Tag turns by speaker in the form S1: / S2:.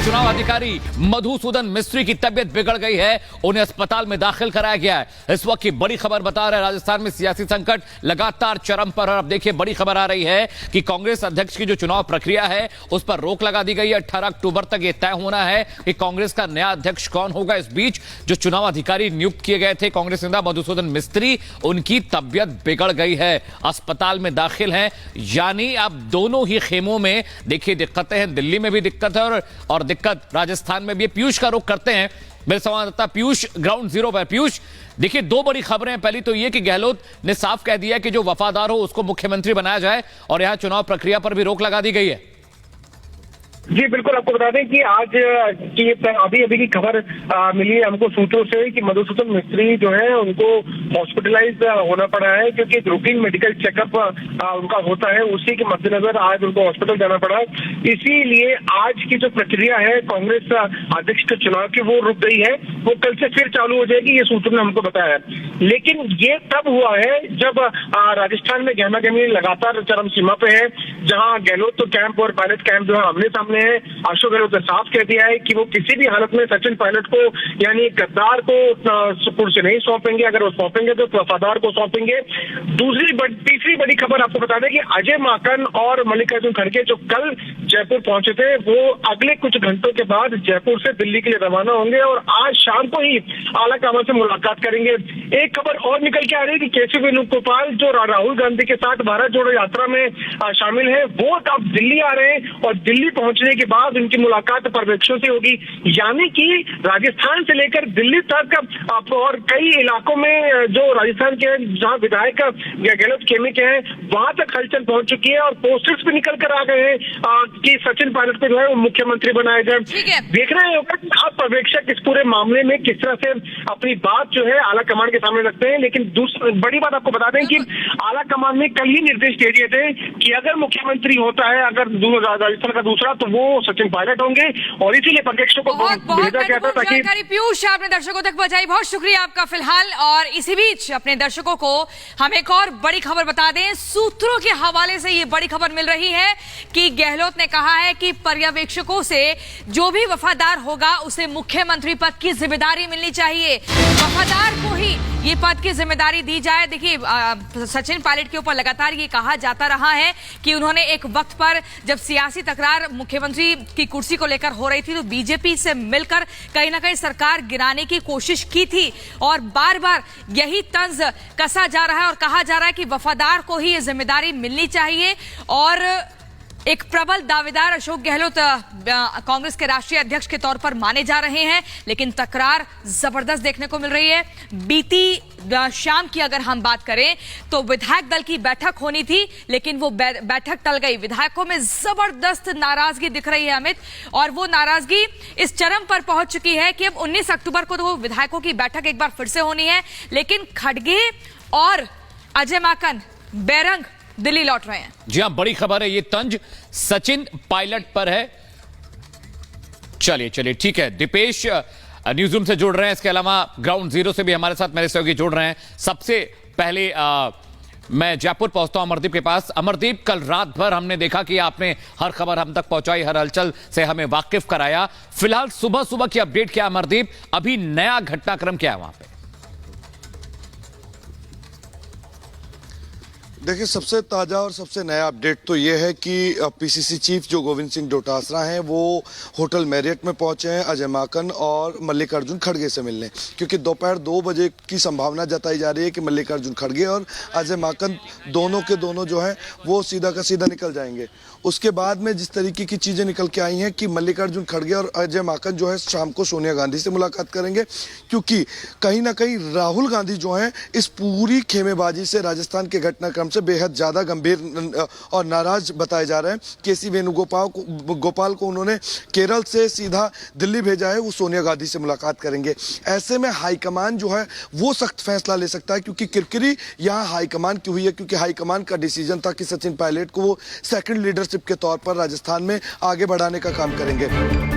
S1: चुनाव अधिकारी मधुसूदन मिस्त्री की तबीयत बिगड़ गई है, उन्हें अस्पताल में दाखिल कराया गया है। इस वक्त की बड़ी खबर बता रहे हैं, राजस्थान में सियासी संकट लगातार चरम पर। और अब देखिए बड़ी खबर आ रही है कि कांग्रेस अध्यक्ष की जो चुनाव प्रक्रिया है उस पर रोक लगा दी गई है। 18 अक्टूबर तक यह तय होना है कि कांग्रेस का नया अध्यक्ष कौन होगा। इस बीच जो चुनाव अधिकारी नियुक्त किए गए थे कांग्रेस नेता मधुसूदन मिस्त्री, उनकी तबीयत बिगड़ गई है, अस्पताल में दाखिल हैं। यानी अब दोनों ही खेमों में देखिए दिक्कतें हैं, दिल्ली में भी दिक्कत है और दिक्कत राजस्थान में भी। पीयूष का रुख करते हैं, मेरे संवाददाता पीयूष ग्राउंड जीरो पर। पीयूष, देखिए दो बड़ी खबरें हैं। पहली तो यह कि गहलोत ने साफ कह दिया कि जो वफादार हो उसको मुख्यमंत्री बनाया जाए और यहां चुनाव प्रक्रिया पर भी रोक लगा दी गई है।
S2: जी बिल्कुल, आपको बता दें कि आज की अभी की खबर मिली है हमको सूत्रों से कि मधुसूदन मिस्त्री जो है उनको हॉस्पिटलाइज होना पड़ा है, क्योंकि रूटीन मेडिकल चेकअप उनका होता है, उसी के मद्देनजर आज उनको हॉस्पिटल जाना पड़ा। इसीलिए आज की जो प्रक्रिया है कांग्रेस अध्यक्ष के चुनाव की वो रुक गई है, वो कल से फिर चालू हो जाएगी, ये सूत्रों ने हमको बताया। लेकिन ये तब हुआ है जब राजस्थान में गहमा गहमी लगातार चरम सीमा पे है, जहां गहलोत तो कैंप और पायलट कैंप जो है आमने सामने है। अशोक गहलोत ने साफ कह दिया है कि वो किसी भी हालत में सचिन पायलट को यानी गद्दार को कुर्सी नहीं सौंपेंगे, अगर वो सौंपेंगे तो वफादार को सौंपेंगे। तीसरी बड़ी खबर आपको बता दें कि अजय माकन और मल्लिकार्जुन खड़गे जो कल जयपुर पहुंचे थे, वो अगले कुछ घंटों के बाद जयपुर से दिल्ली के लिए रवाना होंगे और आज शाम को ही आलाकमान से मुलाकात करेंगे। एक खबर और निकल के आ रही है कि केसी वेणुगोपाल जो राहुल गांधी के साथ भारत जोड़ो यात्रा में शामिल है, वो अब दिल्ली आ रहे हैं और दिल्ली पहुंचने के बाद उनकी मुलाकात पर्यवेक्षकों से होगी। यानी कि राजस्थान से लेकर दिल्ली तक और कई इलाकों में जो राजस्थान के जहां विधायक गहलोत खेमे के हैं वहां तक हलचल पहुंच चुकी है और पोस्टर्स भी निकल कर आ गए हैं कि सचिन पायलट को जो है वो मुख्यमंत्री बनाया जाए। देखना होगा कि आप पर्यवेक्षक इस पूरे मामले में किस तरह से अपनी बात जो है आला कमान के सामने रखते हैं। लेकिन दूसरी बड़ी बात आपको बता दें कि आला कमान ने कल ही निर्देश दे दिए थे कि अगर मुख्यमंत्री होता है अगर राजस्थान का दूसरा तो वो सचिन पायलट होंगे और इसीलिए पर्यवेक्षकों को भेजा गया था ताकि।
S3: पीयूष, आपने दर्शकों तक पहुंचाई, बहुत शुक्रिया आपका। फिलहाल और इसी बीच अपने दर्शकों को हम एक और बड़ी खबर बता दें। सूत्रों के हवाले से ये बड़ी खबर मिल रही है कि गहलोत ने कहा है कि पर्यवेक्षकों से जो भी वफादार होगा उसे मुख्यमंत्री पद की जिम्मेदारी मिलनी चाहिए, वफादार को ही ये पद की जिम्मेदारी दी जाए। देखिए सचिन पायलट के ऊपर लगातार ये कहा जाता रहा है कि उन्होंने एक वक्त पर जब सियासी तकरार मुख्यमंत्री की कुर्सी को लेकर हो रही थी तो बीजेपी से मिलकर कहीं ना कहीं सरकार गिराने की कोशिश की थी और बार बार यही तंज कसा जा रहा है और कहा जा रहा है कि वफादार को ही ये जिम्मेदारी मिलनी चाहिए। और एक प्रबल दावेदार अशोक गहलोत कांग्रेस के राष्ट्रीय अध्यक्ष के तौर पर माने जा रहे हैं, लेकिन तकरार जबरदस्त देखने को मिल रही है। बीती शाम की अगर हम बात करें तो विधायक दल की बैठक होनी थी, लेकिन वो बैठक टल गई। विधायकों में जबरदस्त नाराजगी दिख रही है अमित, और वो नाराजगी इस चरम पर पहुंच चुकी है कि अब 19 अक्टूबर को तो विधायकों की बैठक एक बार फिर से होनी है, लेकिन खड़गे और अजय माकन बैरंग दिल्ली लौट रहे हैं।
S1: जी हां, बड़ी खबर है, ये तंज सचिन पायलट पर है। चलिए ठीक है, दीपेश न्यूज रूम से जुड़ रहे हैं, इसके अलावा ग्राउंड जीरो से भी हमारे साथ मेरे सहयोगी जुड़ रहे हैं। सबसे पहले मैं जयपुर पहुंचता हूं अमरदीप के पास। अमरदीप, कल रात भर हमने देखा कि आपने हर खबर हम तक पहुंचाई, हर हलचल से हमें वाकिफ कराया। फिलहाल सुबह की अपडेट क्या अमरदीप, अभी नया घटनाक्रम क्या है वहां पे?
S4: देखिए, सबसे ताज़ा और सबसे नया अपडेट तो ये है कि पीसीसी चीफ जो गोविंद सिंह डोटासरा हैं वो होटल मैरियट में पहुंचे हैं अजय माकन और मल्लिकार्जुन खड़गे से मिलने, क्योंकि दोपहर 2 बजे की संभावना जताई जा रही है कि मल्लिकार्जुन खड़गे और अजय माकन दोनों के दोनों जो हैं वो सीधा का सीधा निकल जाएंगे। उसके बाद में जिस तरीके की चीज़ें निकल के आई हैं कि मल्लिकार्जुन खड़गे और अजय माकन जो है शाम को सोनिया गांधी से मुलाकात करेंगे, क्योंकि कहीं ना कहीं राहुल गांधी जो हैं इस पूरी खेमेबाजी से राजस्थान के घटनाक्रम से बेहद ज़्यादा गंभीर और नाराज बताए जा रहे हैं। केसी वेणुगोपाल को उन्होंने केरल से सीधा दिल्ली भेजा है, वो सोनिया गांधी से मुलाकात करेंगे। ऐसे में हाईकमान जो है वो सख्त फैसला ले सकता है, क्योंकि किरकिरी यहाँ हाईकमान की हुई है, क्योंकि हाईकमान का डिसीजन था कि सचिन पायलट को वो सेकंड लीडरशिप के तौर पर राजस्थान में आगे बढ़ाने का काम करेंगे।